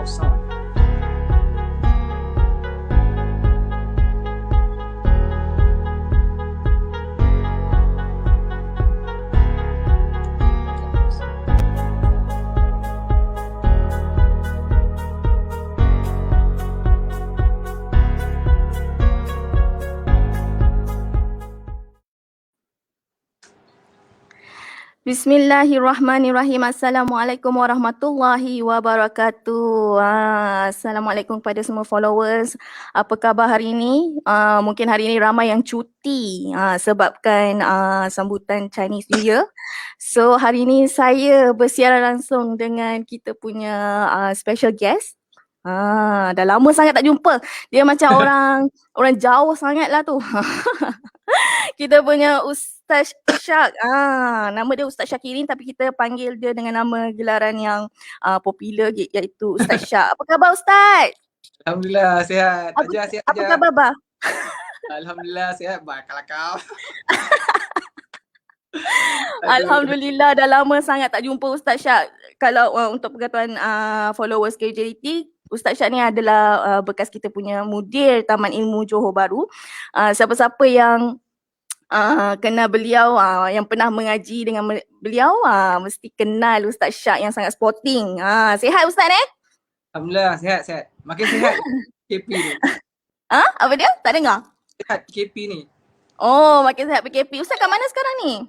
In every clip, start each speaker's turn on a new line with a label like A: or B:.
A: of sound.
B: Bismillahirrahmanirrahim. Assalamualaikum warahmatullahi wabarakatuh. Assalamualaikum kepada semua followers. Apa khabar hari ini? Mungkin hari ini ramai yang cuti sebabkan sambutan Chinese New Year. So hari ini saya bersiaran langsung dengan kita punya special guest. Dah lama sangat tak jumpa. Dia macam orang jauh sangat lah tu. Kita punya Ustaz Syak. Nama dia Ustaz Syakirin tapi kita panggil dia dengan nama gelaran yang popular iaitu Ustaz Syak. Apa khabar Ustaz?
A: Alhamdulillah sihat. Sihat
B: apa khabar bah?
A: Alhamdulillah sihat. Kalau kau.
B: Alhamdulillah dah lama sangat tak jumpa Ustaz Syak. Kalau untuk perkataan followers KJDT, Ustaz Syak ni adalah bekas kita punya mudir Taman Ilmu Johor Bahru. Siapa-siapa yang kenal beliau, yang pernah mengaji dengan beliau, mesti kenal Ustaz Syak yang sangat sporting. Sihat Ustaz
A: Alhamdulillah sihat. Makin sihat PKP ni.
B: Apa dia? Tak dengar?
A: Sihat PKP ni.
B: Oh, makin sihat PKP. Ustaz kat mana sekarang ni?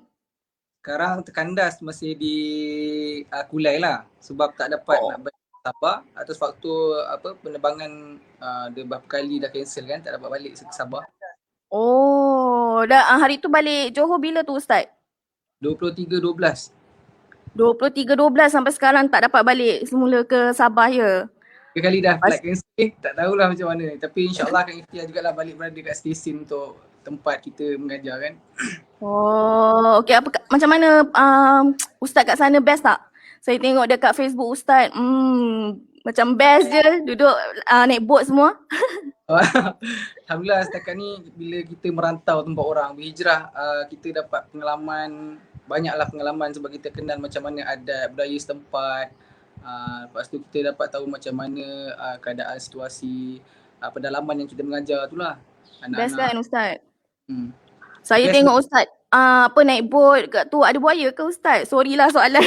A: Sekarang terkandas masih di Kulai lah. Sebab tak dapat nak balik Sabah atas waktu penerbangan dia berapa kali dah cancel kan, tak dapat balik ke Sabah.
B: Oh, dah hari tu balik Johor bila tu Ustaz?
A: 23/12.
B: 23/12 sampai sekarang tak dapat balik semula ke Sabah ya?
A: 3 kali dah flight cancel, tak tahulah macam mana. Tapi insyaAllah akan ikhtiar jugalah balik berada kat stesen untuk tempat kita mengajar kan.
B: Oh, okey. Macam mana Ustaz kat sana, best tak? Saya tengok dekat Facebook Ustaz, macam best je duduk naik boat semua.
A: Alhamdulillah setakat ni bila kita merantau tempat orang, berhijrah, kita dapat banyaklah pengalaman sebab kita kenal macam mana adat budaya setempat. Lepas tu kita dapat tahu macam mana keadaan situasi pedalaman yang kita mengajar tu lah.
B: Best kan Ustaz? Saya
A: Best
B: tengok Ustaz naik boat kat tu, ada buaya ke Ustaz? Sorry lah soalan.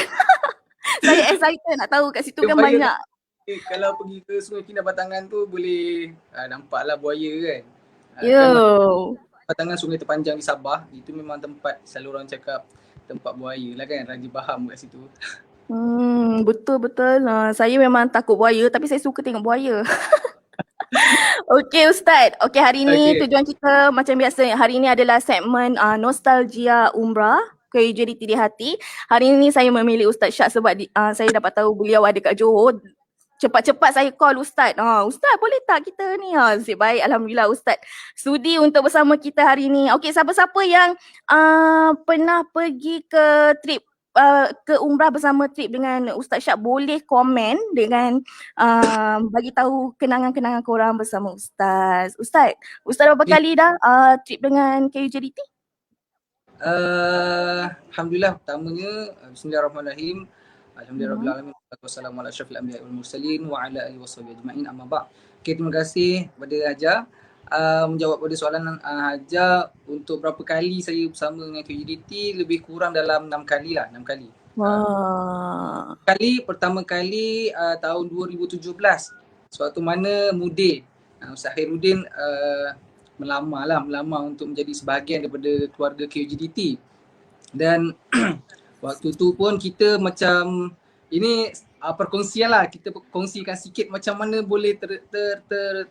B: Saya excited nak tahu kat situ kan banyak.
A: Kalau pergi ke Sungai Kinabatangan tu boleh nampaklah buaya kan. Batangan sungai terpanjang di Sabah, itu memang tempat selalu orang cakap tempat buaya lah kan, Raja Baham kat situ.
B: Betul-betul. Saya memang takut buaya tapi saya suka tengok buaya. Okey Ustaz. Okey, hari ni tujuan kita macam biasa, hari ni adalah segmen Nostalgia Umrah KJDT di Hati. Hari ni saya memilih Ustaz Syak sebab saya dapat tahu beliau ada kat Johor. Cepat-cepat saya call Ustaz. Ustaz boleh tak kita ni? Nasib baik, Alhamdulillah Ustaz sudi untuk bersama kita hari ni. Okey, siapa-siapa yang pernah pergi ke trip ke umrah bersama trip dengan Ustaz Syak boleh komen dengan bagi tahu kenangan-kenangan korang bersama Ustaz. Ustaz berapa kali dah trip dengan KUJDT?
A: Alhamdulillah, pertamanya bismillahirrahmanirrahim. Alhamdulillahirabbil alamin. Wassalamu ala asyrafil anbiya'i wal mursalin wa ala alihi washabihi ajma'in, amma ba'd. Okey, terima kasih kepada Haja. Menjawab pada soalan Haja, untuk berapa kali saya bersama dengan KJDT, lebih kurang dalam 6 kali lah, 6 kali. Pertama kali tahun 2017, suatu mana mudir Ustaz Khairuddin melamar untuk menjadi sebahagian daripada keluarga KJDT. Dan waktu tu pun kita macam, ini perkongsian lah, kita kongsikan sikit macam mana boleh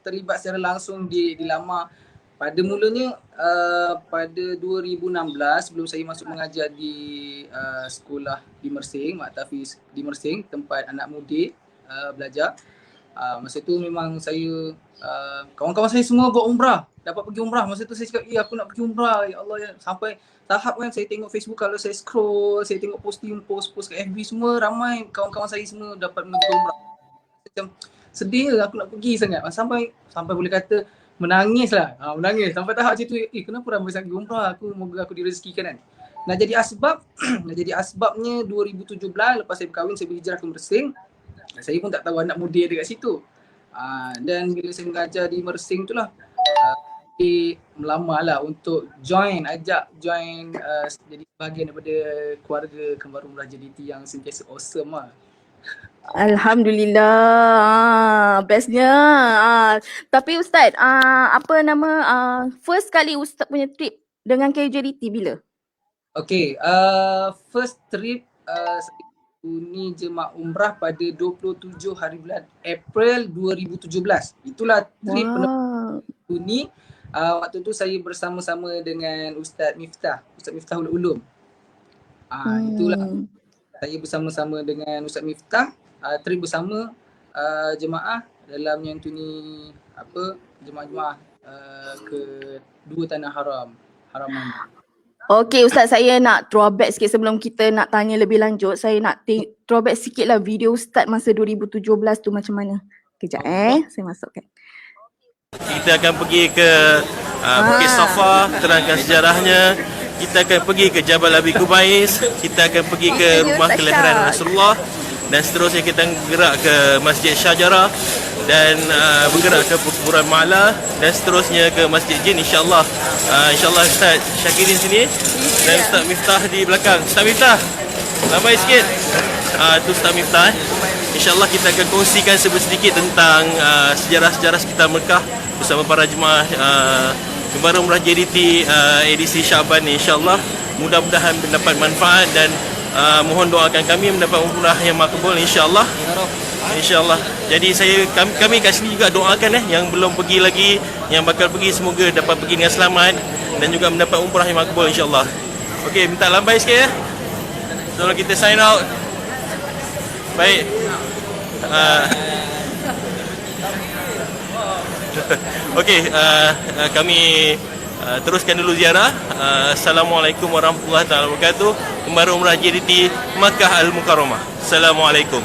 A: terlibat secara langsung dilamar. Pada mulanya pada 2016 sebelum saya masuk mengajar di sekolah di Mersing, Mak Tafiz di Mersing, tempat anak mudik belajar. Masa tu memang saya, kawan-kawan saya semua buat umrah, dapat pergi umrah. Masa tu saya cakap, aku nak pergi umrah, ya Allah ya. Sampai tahap kan saya tengok Facebook, kalau saya scroll, saya tengok posting post kat FB, semua ramai kawan-kawan saya semua dapat pergi umrah. Macam sedih aku nak pergi sangat. Sampai boleh kata menangis lah. Menangis sampai tahap macam tu, kenapa ramai sangat pergi umrah, moga aku direzekikan kan. Nak jadi asbabnya 2017 lepas saya berkahwin, saya berhijrah ke Mersing. Saya pun tak tahu anak muda ada kat situ. Dan bila saya mengajar di Mersing tu lah, melamar lah untuk ajak join jadi bahagian daripada keluarga Kembar Umrah JDT yang sentiasa awesome lah.
B: Alhamdulillah, bestnya. Tapi Ustaz, first kali Ustaz punya trip dengan KJDT bila?
A: Okay, first trip saya ni jemaah umrah pada 27 hari bulan April 2017. Itulah trip ni. Waktu tu saya bersama-sama dengan Ustaz Miftahul Ulum. Itulah saya bersama-sama dengan Ustaz Miftah, trip bersama jemaah dalam yang tu ni jemaah-jemaah ke dua tanah haraman.
B: Okey Ustaz, saya nak throwback sikit sebelum kita nak tanya lebih lanjut. Saya nak throwback sikit lah video Ustaz masa 2017 tu macam mana. Kejap saya masukkan.
C: Kita akan pergi ke Bukit Safa, terangkan sejarahnya. Kita akan pergi ke Jabal Abi Kubais. Kita akan pergi ke rumah kelahiran Rasulullah. Dan seterusnya kita bergerak ke Masjid Syajarah dan bergerak ke Perkuburan Ma'la dan seterusnya ke Masjid Jin, insyaAllah. InsyaAllah Ustaz Syakirin sini dan Ustaz Miftah di belakang. Ustaz Miftah, lambai sikit. Itu Ustaz Miftah. InsyaAllah kita akan kongsikan sedikit tentang sejarah-sejarah sekitar Mekah bersama para jemaah Kembar Umrah JDT edisi Syaban ni. InsyaAllah mudah-mudahan mendapat manfaat dan mohon doakan kami mendapat umrah yang makbul, insyaAllah. InsyaAllah. Jadi kami kat sini juga doakan yang belum pergi lagi, yang bakal pergi semoga dapat pergi dengan selamat dan juga mendapat umrah yang makbul, insyaAllah. Okey, minta lambai sikit sebelum kita sign out. Baik. Okey, kami teruskan dulu ziarah. Assalamualaikum warahmatullahi wabarakatuh. Kembar Umrah JDT Makkah Al-Mukarramah. Assalamualaikum.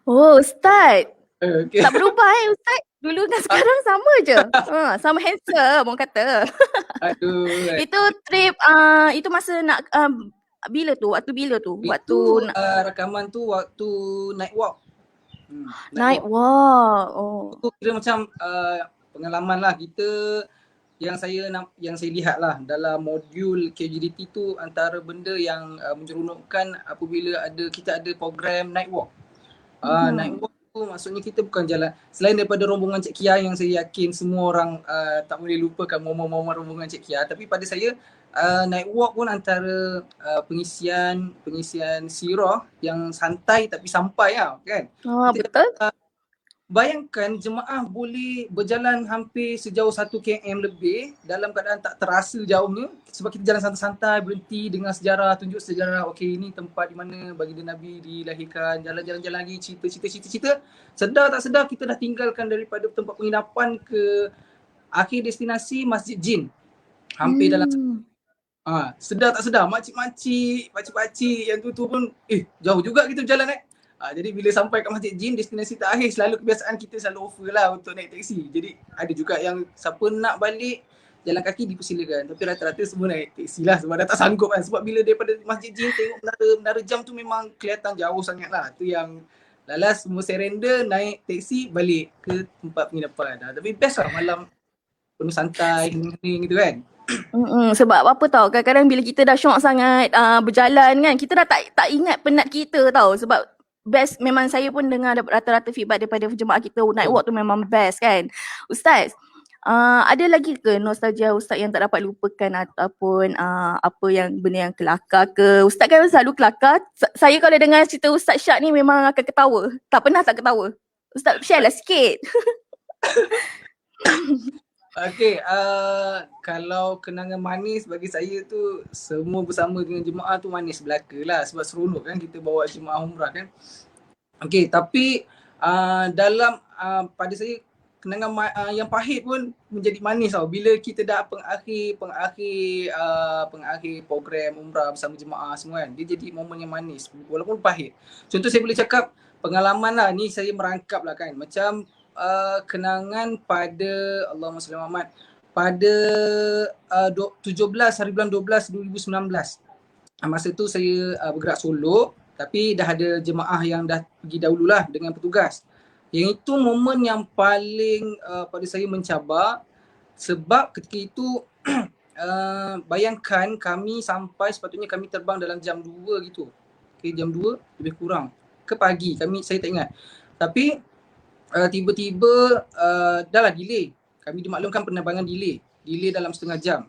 B: Oh Ustaz,
A: Okay.
B: tak berubah Ustaz. Dulu dan sekarang sama je. Sama handsome orang kata.
A: Aduh.
B: Itu trip itu masa nak bila tu? Waktu bila tu?
A: Waktu rakaman tu waktu night walk.
B: Night walk. Oh.
A: Itu kira macam pengalaman lah kita yang saya lihat lah dalam modul KJDT tu, antara benda yang menyeronokkan apabila kita ada program night walk. Night walk tu maksudnya kita bukan jalan, selain daripada rombongan Cik Kia yang saya yakin semua orang tak boleh lupakan momen-momen rombongan Cik Kia, tapi pada saya night walk pun antara pengisian sirah yang santai tapi sampai lah kan.
B: Betul.
A: Bayangkan jemaah boleh berjalan hampir sejauh 1 km lebih dalam keadaan tak terasa jauhnya sebab kita jalan santai-santai, berhenti dengan sejarah, tunjuk sejarah, okey ini tempat di mana baginda Nabi dilahirkan, jalan-jalan lagi, cerita. Sedar tak sedar kita dah tinggalkan daripada tempat penginapan ke akhir destinasi Masjid Jin. Hampir dalam sedar tak sedar, makcik-makcik, pakcik-pakcik yang tu pun jauh juga kita berjalan jadi bila sampai kat Masjid Jin, destinasi terakhir, selalu kebiasaan kita selalu offer lah untuk naik teksi. Jadi ada juga yang siapa nak balik jalan kaki dipersilakan, tapi rata-rata semua naik teksi lah sebab dah tak sanggup kan. Sebab bila daripada Masjid Jin tengok menara jam tu memang kelihatan jauh sangat lah. Tu yang lalas semua surrender, naik teksi balik ke tempat penginapan. Tapi best lah malam penuh santai, hening gitu kan.
B: Sebab apa tahu, kadang-kadang bila kita dah syok sangat berjalan kan, kita dah tak ingat penat kita tahu. Sebab best, memang saya pun dengar rata-rata feedback daripada jemaah kita, night walk tu memang best kan. Ustaz, ada lagi ke nostalgia Ustaz yang tak dapat lupakan ataupun apa yang benda yang kelakar ke? Ustaz kan selalu kelakar. Saya kalau dengar cerita Ustaz Syak ni memang akan ketawa. Tak pernah tak ketawa. Ustaz share lah sikit.
A: Okay, kalau kenangan manis bagi saya tu semua bersama dengan jemaah tu manis belaka lah sebab seronok kan kita bawa jemaah umrah kan. Okay, tapi dalam pada saya kenangan yang pahit pun menjadi manis tau bila kita dah pengakhir program umrah bersama jemaah semua kan. Dia jadi momen yang manis walaupun pahit. Contoh saya boleh cakap pengalaman lah ni, saya merangkap lah kan. Macam kenangan pada Allahumma salli Muhammad pada 17 hari bulan 12 2019. Masa tu saya bergerak solo Tapi dah ada jemaah yang dah pergi dahululah dengan petugas. Yang itu momen yang paling pada saya mencabar, sebab ketika itu bayangkan kami sampai, sepatutnya kami terbang dalam jam 2 gitu. Okay, jam 2 lebih kurang ke pagi, saya tak ingat. Tapi tiba-tiba dah lah delay. Kami dimaklumkan penerbangan delay dalam setengah jam.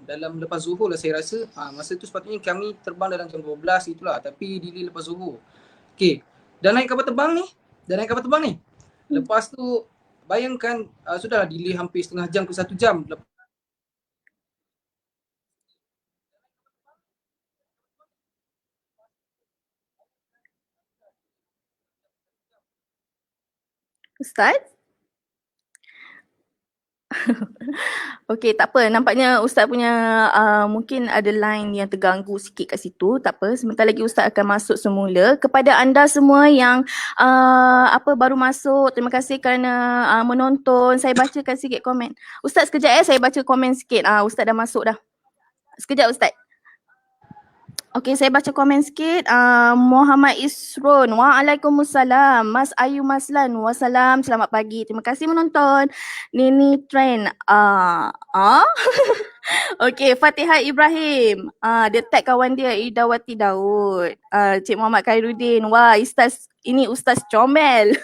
A: Dalam lepas zuhur lah saya rasa. Masa tu sepatutnya kami terbang dalam jam 12 itulah, tapi delay lepas zuhur. Okay, dah naik kapal terbang ni. Lepas tu bayangkan sudahlah delay hampir setengah jam ke 1 jam.
B: Ustaz? Okey, tak apa. Nampaknya Ustaz punya mungkin ada line yang terganggu sikit kat situ. Tak apa. Sebentar lagi Ustaz akan masuk semula. Kepada anda semua yang baru masuk, terima kasih kerana menonton. Saya bacakan sikit komen. Ustaz sekejap saya baca komen sikit. Ustaz dah masuk dah. Sekejap Ustaz. Okey, saya baca komen sikit. Muhammad Isron, waalaikumsalam. Mas Ayu Maslan, wassalam. Selamat pagi. Terima kasih menonton. Nini Trend. Okey, Fatihah Ibrahim. Dia tag kawan dia, Idawati Daud. Cik Muhammad Khairuddin. Wah, ini Ustaz Comel.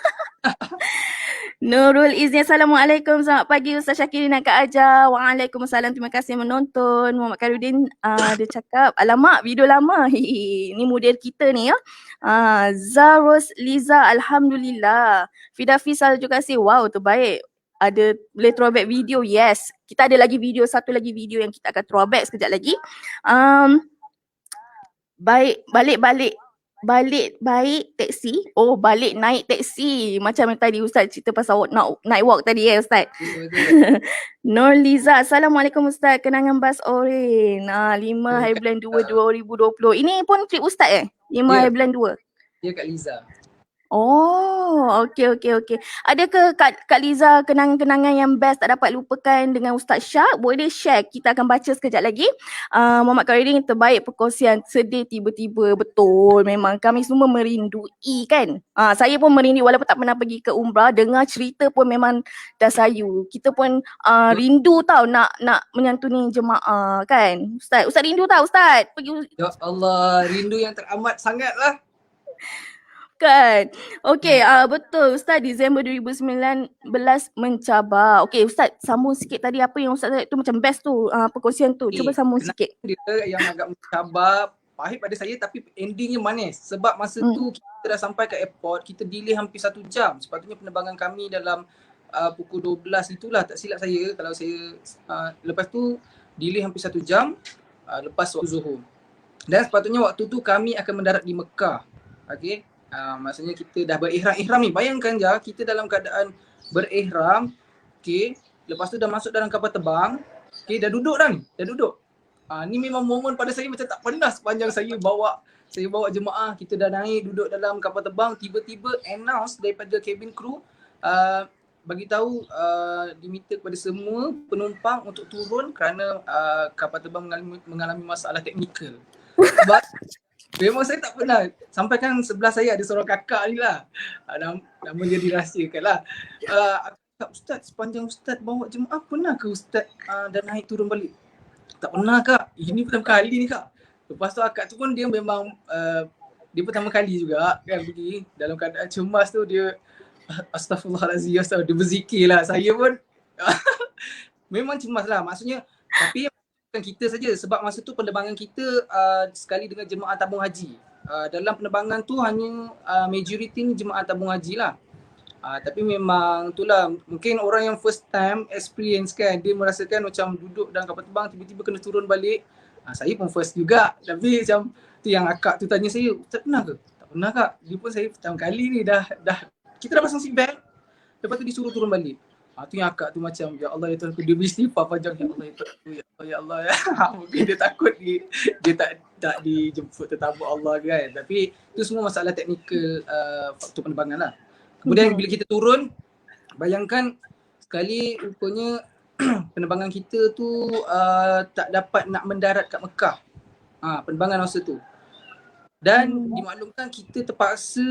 B: Nurul Izni, Assalamualaikum. Selamat pagi Ustaz Syakirin dan Kak Aja. Waalaikumsalam. Terima kasih menonton. Muhammad Khairuddin dia cakap, alamak video lama. Ni model kita ni ya. Zaros Liza, Alhamdulillah. Fida Fisal juga kasih, wow terbaik. Ada boleh throwback video, yes. Kita ada lagi video, satu lagi video yang kita akan throwback sekejap lagi. Balik teksi. Oh, balik naik teksi. Macam yang tadi Ustaz cerita pasal nak naik walk tadi Ustaz. Nur Liza, Assalamualaikum Ustaz. Kenangan bas oren. 5 hari bulan 2 2020. Ini pun trip Ustaz 5 hari bulan 2.
A: Dia Kak Liza.
B: Oh, okey. Ada ke Kak Liza kenangan-kenangan yang best tak dapat lupakan dengan Ustaz Syak? Boleh share, kita akan baca sekejap lagi. Muhammad Khairuddin, terbaik perkongsian, sedih tiba-tiba. Betul, memang kami semua merindui kan. Saya pun merindui walaupun tak pernah pergi ke umrah, dengar cerita pun memang dah sayu. Kita pun rindu tau nak menyantuni jemaah kan. Ustaz rindu tau Ustaz.
A: Ya Allah, rindu yang teramat sangat lah.
B: Kan. Okey, betul Ustaz, Disember 2019 mencabar. Okey Ustaz, sambung sikit tadi apa yang Ustaz tu macam best tu, perkongsian tu. Cuba sambung sikit.
A: Dia yang agak mencabar, pahit pada saya tapi endingnya manis. Sebab masa tu kita dah sampai ke airport, kita delay hampir 1 jam. Sepatutnya penerbangan kami dalam pukul 12 itulah, tak silap saya. Kalau saya, lepas tu delay hampir 1 jam lepas waktu zuhur. Dan sepatutnya waktu tu kami akan mendarat di Mekah. Okey. Maksudnya kita dah berihram ni. Bayangkan je kita dalam keadaan berihram. Okay. Lepas tu dah masuk dalam kapal terbang. Okay, dah duduk dah ni. Ni memang momen pada saya macam tak pernah sepanjang saya bawa jemaah. Kita dah naik duduk dalam kapal terbang. Tiba-tiba announce daripada cabin crew. Bagi tahu diminta kepada semua penumpang untuk turun kerana kapal terbang mengalami masalah teknikal. Sebab memang saya tak pernah. Sampaikan sebelah saya ada seorang kakak ni lah. Nama dia dirahsiakan lah. Ustaz, sepanjang Ustaz bawa jemaah, pernah ke Ustaz dah naik turun balik? Tak pernah Kak. Ini pertama kali ni Kak. Lepas tu akak tu pun dia memang dia pertama kali juga kan pergi. Dalam keadaan cemas tu dia Astaghfirullahalazim, dia berzikir lah. Saya pun memang cemas lah. Maksudnya, tapi bukan kita saja, sebab masa tu penerbangan kita sekali dengan jemaah tabung haji. Dalam penerbangan tu hanya majoriti ni jemaah tabung haji lah. Tapi memang itulah, mungkin orang yang first time experience kan, dia merasakan macam duduk dalam kapal terbang tiba-tiba kena turun balik. Saya pun first juga, tapi macam tu yang akak tu tanya saya, Ustaz pernah ke? Tak pernah Kak. Dia pun saya pertama kali ni dah kita dah pasang seat belt, lepas tu disuruh turun balik. Tu yang akak tu macam, ya Allah ya Tuhan, dia beristighfar panjang, ya Allah ya Tuhan, ya Allah ya. Mungkin dia takut dia tak dijemput tetamu Allah kan. Tapi tu semua masalah teknikal faktor penerbangan lah. Kemudian bila kita turun, bayangkan sekali rupanya penerbangan kita tu tak dapat nak mendarat kat Mekah. Penerbangan masa tu. Dan dimaklumkan kita terpaksa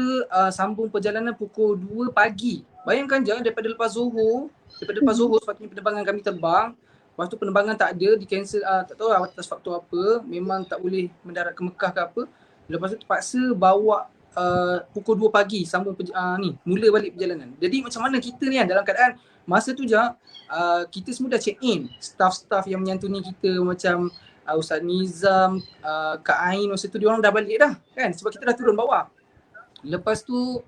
A: sambung perjalanan pukul 2 pagi. Bayangkan je daripada lepas Zuhur sepatutnya penerbangan kami terbang. Lepas tu penerbangan tak ada, di cancel, tak tahu atas faktor apa, memang tak boleh mendarat ke Mekah ke apa. Lepas tu terpaksa bawa pukul 2 pagi sambung mula balik perjalanan. Jadi macam mana kita ni dalam keadaan masa tu je kita semua dah check in. Staff-staff yang menyantuni kita macam Ustaz Nizam, Kak Ain masa tu diorang dah balik dah kan, sebab kita dah turun bawah. Lepas tu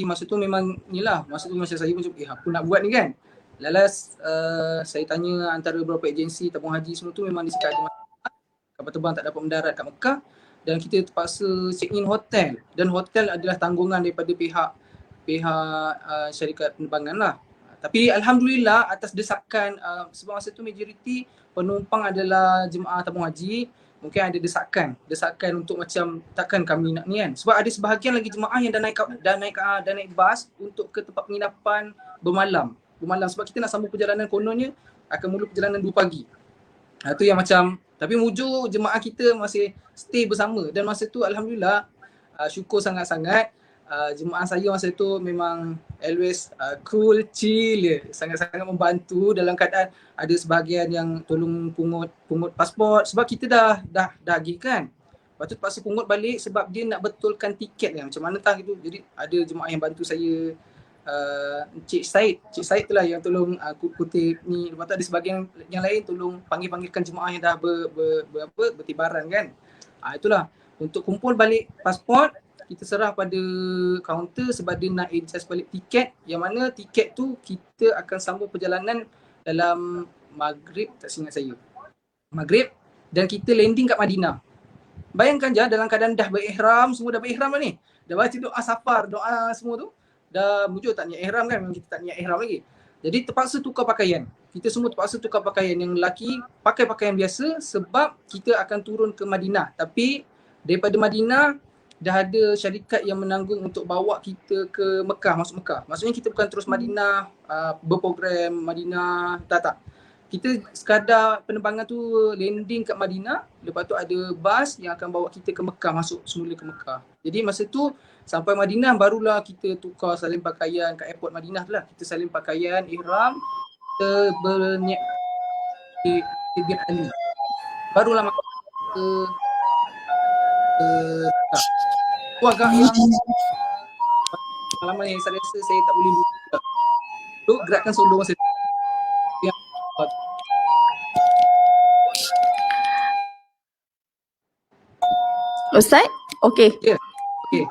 A: masa tu memang ni lah, masa tu masa saya macam apa nak buat ni kan. Lalas saya tanya antara beberapa agensi tabung haji semua tu memang dia cakap ada masalah, kapal terbang tak dapat mendarat kat Mekah dan kita terpaksa check in hotel, dan hotel adalah tanggungan daripada pihak syarikat penerbangan lah. Tapi alhamdulillah atas desakan sebab masa tu majoriti penumpang adalah jemaah tabung haji, mungkin ada desakan untuk macam takkan kami nak ni kan, sebab ada sebahagian lagi jemaah yang dah naik bas untuk ke tempat penginapan bermalam sebab kita nak sambung perjalanan, kononnya akan mula perjalanan 2 pagi. Tu yang macam, tapi mujur jemaah kita masih stay bersama, dan masa tu alhamdulillah syukur sangat-sangat jemaah saya masa tu memang always cool, chill, sangat-sangat membantu dalam keadaan ada sebahagian yang tolong pungut pasport sebab kita dah pergi kan. Lepas tu terpaksa pungut balik sebab dia nak betulkan tiket kan, macam mana tak gitu. Jadi ada jemaah yang bantu saya, Cik Said tu lah yang tolong kutip ni. Lepas tu ada sebahagian yang lain tolong panggilkan jemaah yang dah bertibaran kan. Itulah untuk kumpul balik pasport, kita serah pada kaunter sebab dia nak adjust balik tiket, yang mana tiket tu kita akan sambung perjalanan dalam Maghrib, tak ingat saya, Maghrib, dan kita landing kat Madinah. Bayangkan je dalam keadaan dah berihram, semua dah berihram dah ni, dah baca doa safar, doa semua tu, dah mujur tak niat ihram kan, memang kita tak niat ihram lagi. Jadi terpaksa tukar pakaian, kita semua terpaksa tukar pakaian. Yang lelaki pakai pakaian biasa sebab kita akan turun ke Madinah, tapi daripada Madinah dah ada syarikat yang menanggung untuk bawa kita ke Mekah, masuk Mekah. Maksudnya kita bukan terus Madinah, berprogram Madinah, tak. Kita sekadar penerbangan tu landing kat Madinah, lepas tu ada bas yang akan bawa kita ke Mekah, masuk semula ke Mekah. Jadi masa tu sampai Madinah barulah kita tukar salin pakaian kat airport Madinah tu lah. Kita salin pakaian, ihram, kita berniat di Bin Ali. Barulah masuk ke Mekah. Agak yang pengalaman yang saya rasa saya tak boleh lupa. Tu gerakan solo masa yang
B: Ustaz? Okey.
A: yeah. Okay.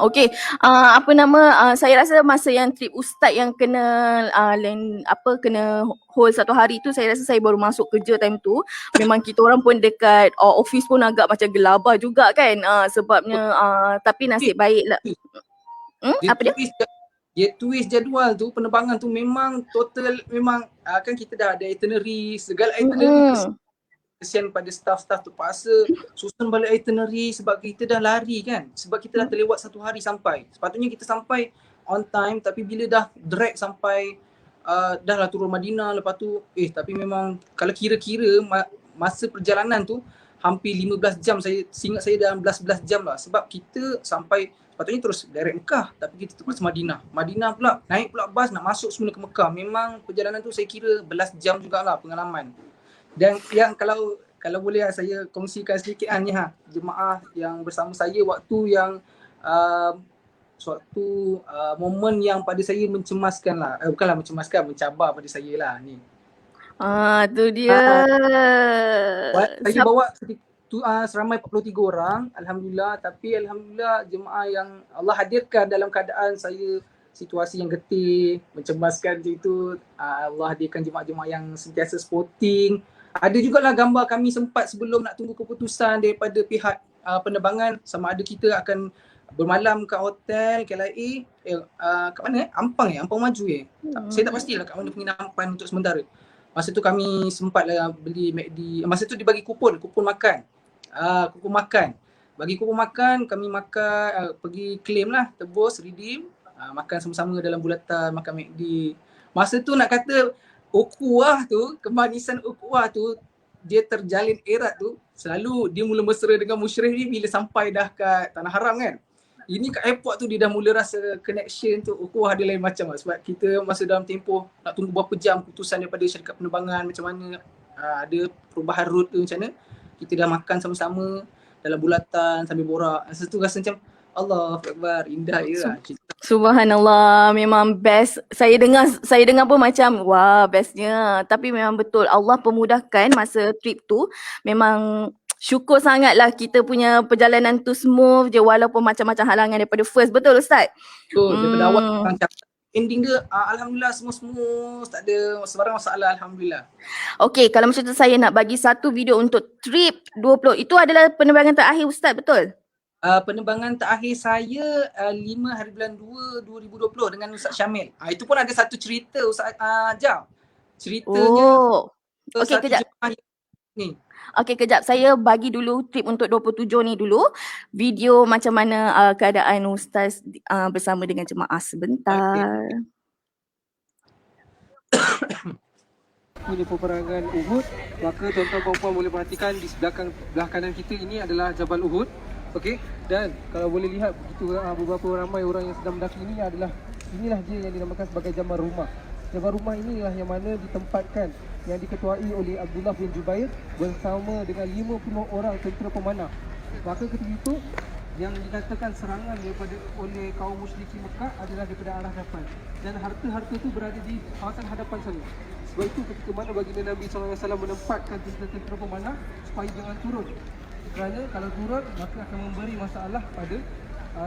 B: Okey. Apa nama, saya rasa masa yang trip Ustaz yang kena kena hold 1 hari tu, saya rasa saya baru masuk kerja time tu. Memang kita orang pun dekat office pun agak macam gelabah juga kan. Sebabnya tapi nasib baiklah. Apa dia?
A: Dia twist jadual tu, penerbangan tu memang total, memang kan kita dah ada itinerary, segala itinerary. Kesian pada staff-staff terpaksa susun balik itinerary sebab kita dah lari kan, sebab kita dah terlewat 1 hari sampai. Sepatutnya kita sampai on time, tapi bila dah drag sampai dah lah turun Madinah, lepas tu tapi memang kalau kira-kira masa perjalanan tu hampir 15 jam, saya ingat saya dalam 11 jam lah, sebab kita sampai sepatutnya terus direct Mekah, tapi kita terpaksa Madinah pula, naik pula bas nak masuk semula ke Mekah. Memang perjalanan tu saya kira belas jam jugalah pengalaman. Dan yang kalau boleh saya kongsikan sedikit ni jemaah yang bersama saya waktu yang suatu momen yang pada saya mencemaskan lah, bukanlah mencemaskan, mencabar pada saya lah ni.
B: Tu dia.
A: Saya bawa seramai 43 orang, alhamdulillah. Tapi alhamdulillah jemaah yang Allah hadirkan dalam keadaan saya situasi yang getih, mencemaskan macam itu, Allah hadirkan jemaah-jemaah yang sentiasa sporting. Ada jugalah gambar kami sempat sebelum nak tunggu keputusan daripada pihak penerbangan sama ada kita akan bermalam kat hotel KLIA, kat mana Ampang Maju saya tak pastilah kat mana penginapan untuk sementara. Masa tu kami sempatlah beli McD, masa tu dibagi kupon makan. Bagi kupon makan, kami makan, pergi claim lah, tebus, redeem, makan sama-sama dalam bulatan, makan McD. Masa tu nak kata ukhuwah tu, kemanisan ukhuwah tu dia terjalin erat tu, selalu dia mula mesra dengan musyrik ni bila sampai dah kat Tanah Haram kan. Ini kat airport tu dia dah mula rasa connection tu, ukhuwah dia lain macam lah. Sebab kita masa dalam tempoh nak tunggu berapa jam keputusan daripada syarikat penerbangan macam mana, ada perubahan route tu macam mana. Kita dah makan sama-sama dalam bulatan sambil borak. Masa tu rasa macam Allahu Akbar, indah je lah cerita.
B: Subhanallah, memang best. Saya dengar pun macam wah bestnya. Tapi memang betul Allah pemudahkan masa trip tu. Memang syukur sangatlah kita punya perjalanan tu smooth je walaupun macam-macam halangan daripada first. Betul Ustaz?
A: Betul, daripada awal orang cakap ending dia alhamdulillah semua smooth, tak ada sebarang masalah, alhamdulillah.
B: Okey, kalau macam tu saya nak bagi satu video untuk trip 20. Itu adalah penerbangan terakhir Ustaz, betul?
A: Penerbangan terakhir saya 5 hari bulan 2 2020 dengan Ustaz Syamil. Itu pun ada satu cerita Ustaz Jam. Ceritanya
B: Okey,
A: satu
B: kejap.
A: jemaah ni.
B: Okey, kejap. Saya bagi dulu trip untuk 27 ni dulu. Video macam mana keadaan Ustaz bersama dengan jemaah sebentar.
D: Punya peperangan Uhud, maka tuan-tuan dan puan boleh perhatikan di belah kanan kita ini adalah Jabal Uhud. Okey, dan kalau boleh lihat begitu beberapa ramai orang yang sedang mendaki ini inilah dia yang dinamakan sebagai Jabal Rumah. Jabal Rumah inilah yang mana ditempatkan, yang diketuai oleh Abdullah bin Jubair bersama dengan 50 orang tentera pemanah. Maka ketika itu yang dikatakan serangan oleh kaum musyrikin Mekah adalah daripada arah hadapan, dan harta-harta itu berada di kawasan hadapan sana. Sebab itu ketika mana baginda Nabi SAW menempatkan tentera pemanah supaya jangan turun, kerana kalau turun maka akan memberi masalah pada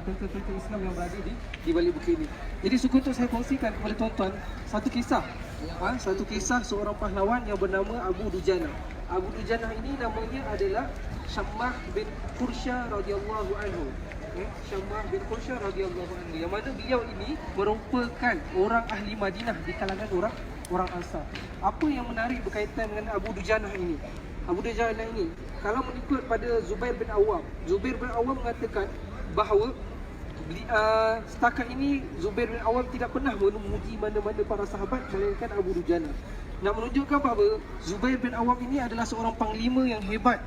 D: tentera-tentera Islam yang berada di balik bukit ini. Jadi suka untuk saya kongsikan kepada tuan-tuan satu kisah seorang pahlawan yang bernama Abu Dujana. Abu Dujana ini namanya adalah Syammah bin Qursha radhiyallahu anhu. Syammah bin Qursha radhiyallahu anhu, yang mana beliau ini merupakan orang ahli Madinah di kalangan orang Ansar. Apa yang menarik berkaitan dengan Abu Dujana ini? Abu Dujana ini, kalau mengikut pada Zubair bin Awam mengatakan bahawa setakat ini Zubair bin Awam tidak pernah memuji mana-mana para sahabat melainkan Abu Dujana. Nak menunjukkan bahawa Zubair bin Awam ini adalah seorang panglima yang hebat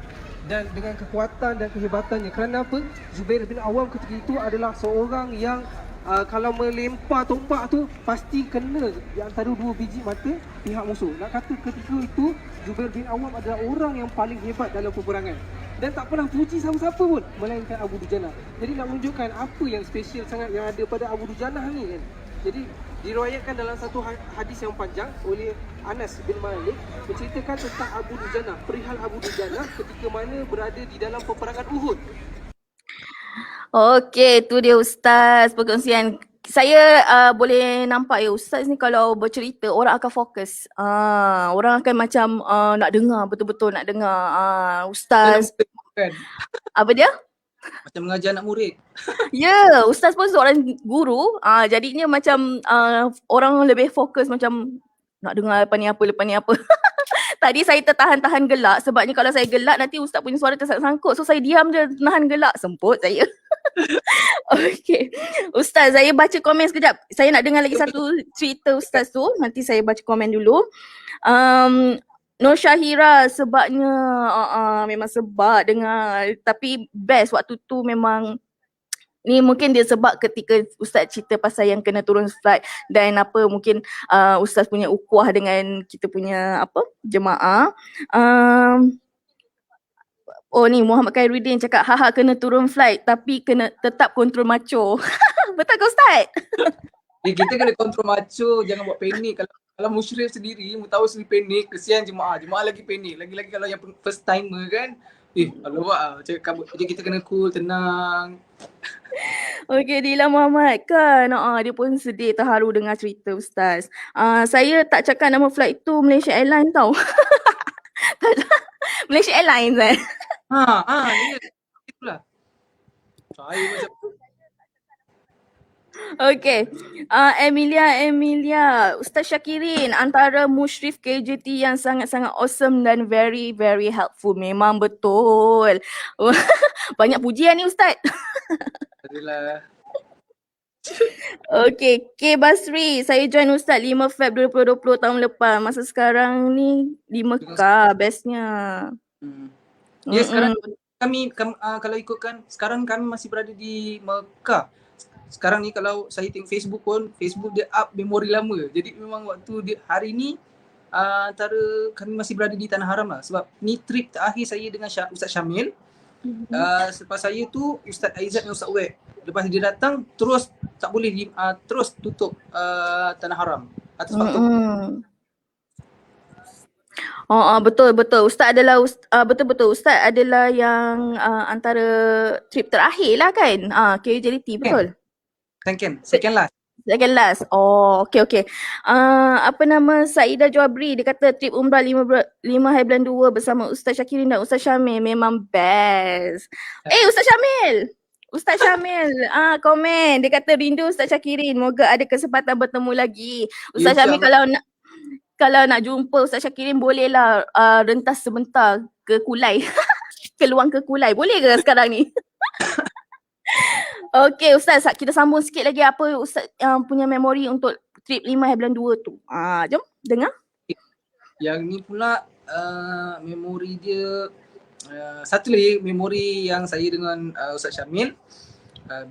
D: dan dengan kekuatan dan kehebatannya. Kerana apa? Zubair bin Awam ketika itu adalah seorang yang kalau melempar tombak tu pasti kena di antara 2 biji mata pihak musuh. Nak kata ketika itu Zubair bin Awam adalah orang yang paling hebat dalam peperangan dan tak pernah puji siapa-siapa pun melainkan Abu Dujana. Jadi nak menunjukkan apa yang special sangat yang ada pada Abu Dujana ni kan. Jadi diriwayatkan dalam satu hadis yang panjang oleh Anas bin Malik menceritakan tentang Abu Dujana, perihal Abu Dujana ketika mana berada di dalam peperangan Uhud.
B: Okey, tu dia Ustaz perkongsian. Saya boleh nampak ya Ustaz ni kalau bercerita orang akan fokus. Orang akan macam nak dengar, betul-betul nak dengar. Ustaz,
A: Kan?
B: apa dia?
A: Macam mengajar anak murid.
B: Ya, Ustaz pun seorang guru. Jadinya macam orang lebih fokus macam nak dengar lepas ni apa. Tadi saya tertahan-tahan gelak sebabnya kalau saya gelak nanti Ustaz punya suara tersangkut. So saya diam je, nahan gelak. Semput saya. Okey. Ustaz, saya baca komen sekejap. Saya nak dengar lagi satu cerita Ustaz tu. Nanti saya baca komen dulu. Nur Syahira sebabnya memang sebab dengar. Tapi best waktu tu memang ni mungkin dia sebab ketika Ustaz cerita pasal yang kena turun flight dan apa mungkin Ustaz punya ukhuwah dengan kita punya jemaah. Oh ni Muhammad Khairuddin cakap haha kena turun flight tapi kena tetap kontrol macho. Betul ke Ustaz?
A: Kita kena kontrol macho, jangan buat panik. Kalau musyrik sendiri, tahu sendiri panik, kesian jemaah lagi panik. Lagi-lagi kalau yang first timer kan. Alamak, macam kita kena cool, tenang.
B: Okey, Dila Muhammad kan. Dia pun sedih, terharu dengar cerita Ustaz. Saya tak cakap nama flight tu Malaysia Airlines tau. Malaysia Airlines kan.
A: Ya. Itulah. Saya macam
B: Okey. Emilia, Ustaz Syakirin antara musyrif KJT yang sangat-sangat awesome dan very very helpful. Memang betul. Banyak pujian ni Ustaz.
A: adalah
B: Okay, K Basri. Saya join Ustaz 5 Feb 2020 tahun lepas. Masa sekarang ni di Mekah bestnya.
A: Hmm. Ya, sekarang
B: Mm-mm.
A: kalau ikutkan, sekarang kami masih berada di Mekah. Sekarang ni kalau saya tengok Facebook pun, Facebook dia up memori lama. Jadi memang waktu dia hari ni antara kami masih berada di Tanah Haram lah. Sebab ni trip terakhir saya dengan Ustaz Syamil. Selepas saya tu Ustaz Aizat dan Ustaz Wek. Lepas dia datang terus tak boleh terus tutup Tanah Haram atas faktor
B: Mm-mm. Betul betul. Betul Ustaz adalah yang antara trip terakhir lah kan. KJLT betul.
A: second last.
B: Second last. Oh, okay. Apa nama Saidah Juabri, dia kata trip umrah 5 hari bulan 2 bersama Ustaz Syakirin dan Ustaz Syamil memang best. Ustaz Syamil, komen. Dia kata rindu Ustaz Syakirin. Moga ada kesempatan bertemu lagi. Ustaz Syamil kalau nak jumpa Ustaz Syakirin bolehlah rentas sebentar ke Kulai. Keluang ke Kulai. Boleh ke sekarang ni? Okey Ustaz, kita sambung sikit lagi apa Ustaz punya memori untuk trip 5 hari bulan 2 tu. Jom dengar.
A: Yang ni pula memori dia, satu lagi memori yang saya dengan Ustaz Syamil.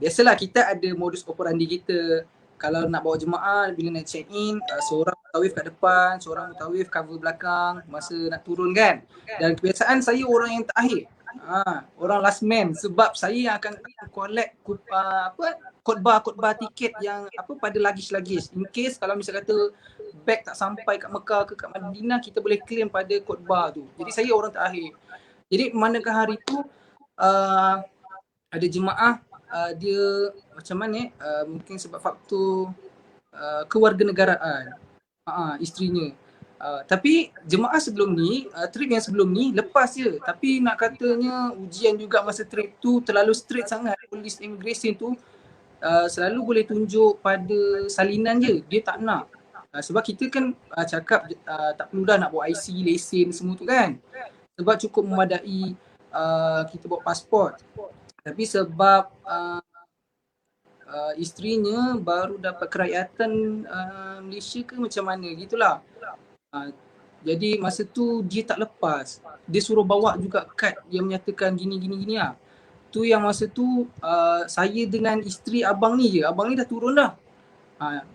A: Biasalah kita ada modus operandi kita. Kalau nak bawa jemaah, bila nak check in, seorang mutawif kat depan, seorang mutawif cover belakang masa nak turun kan. Dan kebiasaan saya orang yang terakhir. Orang last man, sebab saya yang akan collect khutbah tiket yang pada luggage. In case kalau misal kata beg tak sampai kat Mekah ke kat Madinah, kita boleh claim pada khutbah tu. Jadi saya orang terakhir. Jadi manakah hari tu ada jemaah dia macam mana mungkin sebab faktor kewarganegaraan isterinya. Tapi jemaah sebelum ni, trip yang sebelum ni lepas je. Tapi nak katanya ujian juga masa trip tu terlalu strict sangat. Polis immigration tu selalu boleh tunjuk pada salinan je. Dia tak nak. Sebab kita kan cakap tak perlu dah nak bawa IC, lesen semua tu kan. Sebab cukup memadai kita bawa pasport. Tapi sebab isterinya baru dapat kerakyatan Malaysia ke macam mana gitulah. Jadi masa tu dia tak lepas. Dia suruh bawa juga kad yang menyatakan gini lah. Tu yang masa tu saya dengan isteri abang ni je. Abang ni dah turun dah.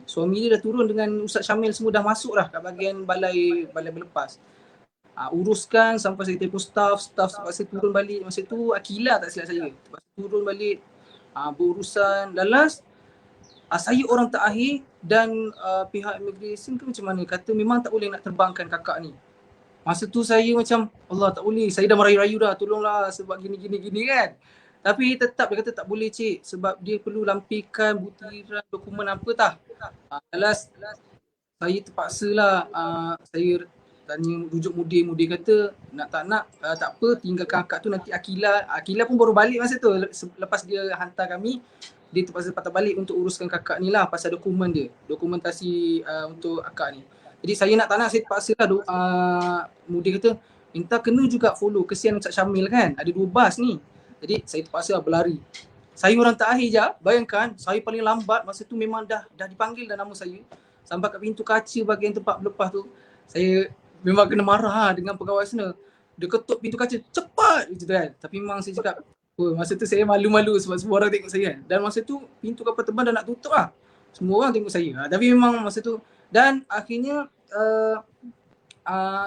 A: Suami dia dah turun dengan Ustaz Syamil semua dah masuk dah kat bahagian balai berlepas. Uruskan sampai saya telefon staff masa turun balik. Masa tu Akila tak silap saya. Masa turun balik berurusan. Dan last saya orang terakhir dan pihak immigration ke macam mana kata memang tak boleh nak terbangkan kakak ni. Masa tu saya macam Allah tak boleh, saya dah merayu-rayu dah, tolonglah sebab gini kan. Tapi tetap dia kata tak boleh cik sebab dia perlu lampikan butiran dokumen apa tah. Last saya terpaksa lah saya tanya rujuk mudir kata nak tak nak tak apa, tinggalkan akak tu, nanti Akila pun baru balik masa tu lepas dia hantar kami. Dia terpaksa patah balik untuk uruskan kakak ni lah pasal dokumen dia, dokumentasi untuk akak ni. Jadi saya nak tak nak saya terpaksa lah mudir kata minta kena juga follow, kesian Ustaz Syamil kan, ada 2 bas ni. Jadi saya terpaksa lah berlari. Saya orang terakhir je, bayangkan saya paling lambat masa tu memang dah dipanggil dah nama saya. Sampai kat pintu kaca bahagian tempat berlepas tu, saya memang kena marah dengan pegawai sana. Dia ketuk pintu kaca, cepat macam tu kan. Tapi memang saya cakap, masa tu saya malu-malu sebab semua orang tengok saya kan. Dan masa tu pintu kapal terbang dah nak tutup lah. Semua orang tengok saya. Tapi memang masa tu, dan akhirnya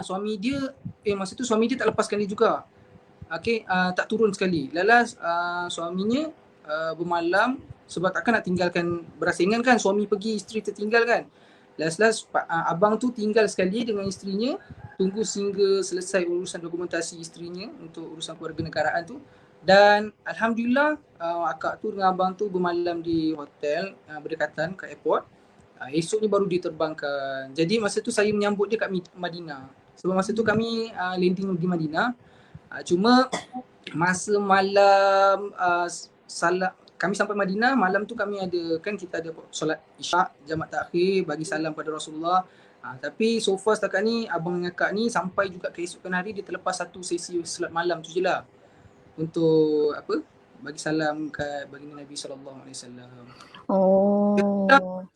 A: suami dia tak lepaskan dia juga. Tak turun sekali. Lalas suaminya bermalam sebab takkan nak tinggalkan berasingan kan. Suami pergi, isteri tertinggal kan. Last abang tu tinggal sekali dengan isterinya, tunggu sehingga selesai urusan dokumentasi isterinya untuk urusan kewarganegaraan tu. Dan alhamdulillah akak tu dengan abang tu bermalam di hotel berdekatan kat airport. Esoknya baru diterbangkan. Jadi masa tu saya menyambut dia kat Madinah. Sebab masa tu kami landing di Madinah. Cuma masa malam kami sampai Madinah, malam tu kami ada, kan kita ada solat isyak, jamak takhir, bagi salam pada Rasulullah. Tapi so far setakat ni abang dengan akak ni sampai juga keesokan hari dia terlepas satu sesi solat malam tu je lah. Untuk bagi salam kat baginda Nabi SAW.
B: Oh.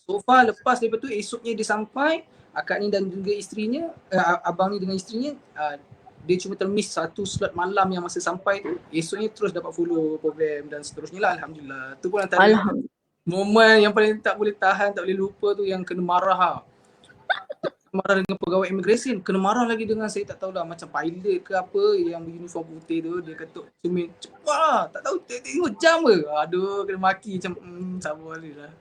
A: So far lepas daripada tu esoknya dia sampai, akak ni dan juga isterinya, abang ni dengan isterinya, dia cuma termiss satu slot malam yang masa sampai tu. Esoknya terus dapat follow program dan seterusnya lah, Alhamdulillah. Tu pun antara
B: Alhamdulillah.
A: momen yang paling tak boleh tahan, tak boleh lupa tu, yang kena marah marah dengan pegawai immigration, kena marah lagi dengan saya tak tahulah macam pilot ke apa yang uniform putih tu, dia kata cermin cepat lah, tak tahu tengok jam ke, aduh kena maki macam sabar je lah.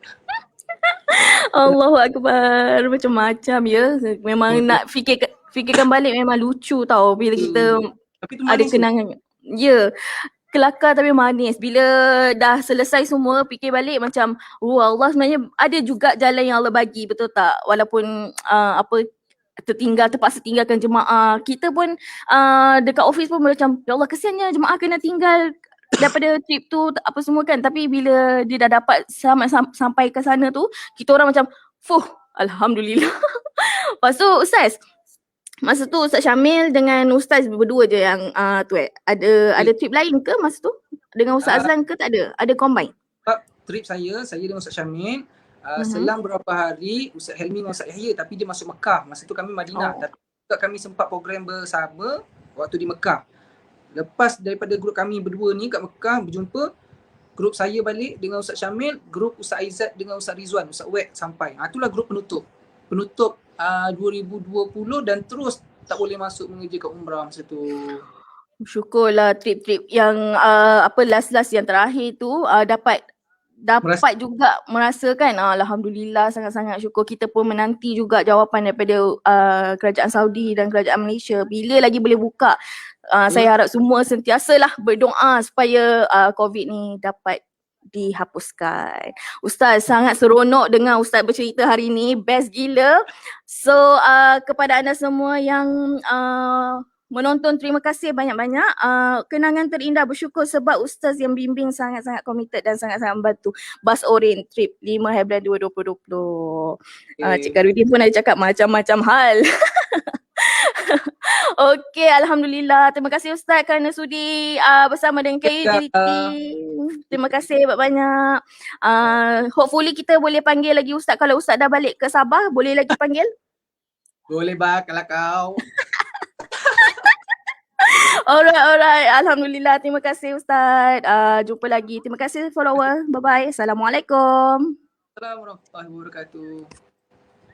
B: Allahu Akbar. Macam-macam ya. Memang nak fikirkan balik memang lucu tau bila kita
A: Tapi tu
B: ada
A: manis tu.
B: kenangan. Ya. Kelakar tapi manis. Bila dah selesai semua, fikir balik macam, Allah sebenarnya ada juga jalan yang Allah bagi, betul tak? Walaupun terpaksa tinggalkan jemaah. Kita pun dekat office pun macam, ya Allah kesiannya jemaah kena tinggal daripada trip tu apa semua kan. Tapi bila dia dah dapat sampai ke sana tu, kita orang macam, Alhamdulillah. Lepas tu Ustaz, masa tu Ustaz Syamil dengan Ustaz berdua je yang ada trip lain ke masa tu? Dengan Ustaz Azlan ke tak ada? Ada combine?
A: Trip saya dengan Ustaz Syamil, selang beberapa hari Ustaz Helmi dengan Ustaz Yahya, tapi dia masuk Mekah. Masa tu kami Madinah. Tapi juga kami sempat program bersama waktu di Mekah. Lepas daripada grup kami berdua ni kat Mekah berjumpa, grup saya balik dengan Ustaz Syamil, grup Ustaz Aizat dengan Ustaz Rizwan, Ustaz Wek sampai. Itulah grup penutup 2020 dan terus tak boleh masuk mengerjakan umrah masa tu.
B: Syukurlah trip-trip yang last yang terakhir tu dapat juga merasakan. Alhamdulillah, sangat-sangat syukur. Kita pun menanti juga jawapan daripada kerajaan Saudi dan kerajaan Malaysia bila lagi boleh buka. Saya harap semua sentiasalah berdoa supaya COVID ni dapat dihapuskan. Ustaz, sangat seronok dengan Ustaz bercerita hari ni. Best gila. So kepada anda semua yang menonton, terima kasih banyak-banyak. Kenangan terindah, bersyukur sebab Ustaz yang bimbing sangat-sangat committed dan sangat-sangat membantu. Bas Orin trip 5 hari bulan 2 2020. Cik Karudin pun ada cakap macam-macam hal. Okey, Alhamdulillah. Terima kasih Ustaz kerana sudi bersama dengan KJT. Terima kasih banyak-banyak. Hopefully kita boleh panggil lagi Ustaz. Kalau Ustaz dah balik ke Sabah, boleh lagi panggil?
A: Boleh kalau kau.
B: Alright. Alhamdulillah. Terima kasih Ustaz. Jumpa lagi. Terima kasih follower. Bye-bye. Assalamualaikum.
A: Assalamualaikum warahmatullahi wabarakatuh.